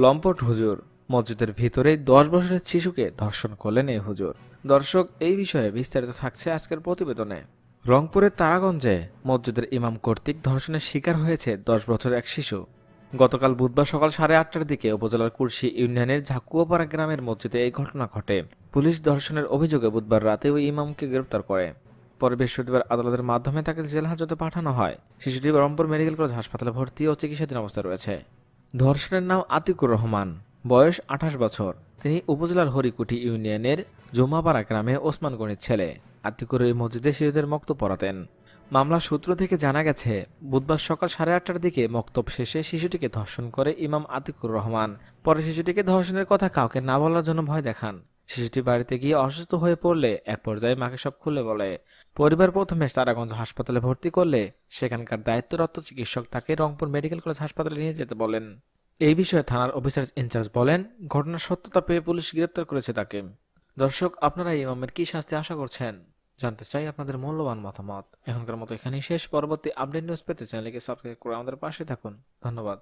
লম্পট হুজুর, মসজিদের ভিতরে 10 বছরের শিশুকে ধর্ষণ করলেন এই হুজুর। দর্শক, এই বিষয়ে বিস্তারিত থাকছে আজকের প্রতিবেদনে। রংপুরের তারাগঞ্জে মসজিদের ইমাম কর্তৃক ধর্ষণের শিকার হয়েছে 10 বছরের এক শিশু। গতকাল বুধবার সকাল 8:30টার দিকে উপজেলার কুলসি ইউনিয়নের ঝাকুয়াপাড়া গ্রামের মসজিদে এই ঘটনা ঘটে। পুলিশ ধর্ষণের অভিযোগে বুধবার রাতে ওই ইমামকে গ্রেপ্তার করে। পরে বৃহস্পতিবার আদালতের মাধ্যমে তাকে জেল হাজতে পাঠানো হয়। শিশুটি রংপুর মেডিকেল কলেজ হাসপাতালে ভর্তি ও চিকিৎসাধীন অবস্থায় রয়েছে। ধর্ষণের নাম আতিকুর রহমান, বয়স 28 বছর। তিনি উপজেলার হরিকুটি ইউনিয়নের জুমাপাড়া গ্রামে ওসমান গনির ছেলে। আতিকুর এই মসজিদে শিশুদের মক্তব পড়াতেন। মামলার সূত্র থেকে জানা গেছে, বুধবার সকাল 8:30টার দিকে মক্তব শেষে শিশুটিকে ধর্ষণ করে ইমাম আতিকুর রহমান। পরে শিশুটিকে ধর্ষণের কথা কাউকে না বলার জন্য ভয় দেখান। শিশুটি বাড়িতে গিয়ে অসুস্থ হয়ে পড়লে এক পর্যায়ে মাকে সব খুলে বলে। পরিবার প্রথমে তারাগঞ্জ হাসপাতালে ভর্তি করলে সেখানকার দায়িত্বরত চিকিৎসক তাকে রংপুর মেডিকেল কলেজ হাসপাতালে নিয়ে যেতে বলেন। এই বিষয়ে থানার অফিসার ইনচার্জ বলেন, ঘটনার সত্যতা পেয়ে পুলিশ গ্রেপ্তার করেছে তাকে। দর্শক, আপনারা ইমামের কি শাস্তি আশা করছেন? জানতে চাই আপনাদের মূল্যবান মতামত। এখনকার মতো এখানেই শেষ। পরবর্তী আপডেট নিউজ পেতে চ্যানেলকে সাবস্ক্রাইব করে আমাদের পাশে থাকুন। ধন্যবাদ।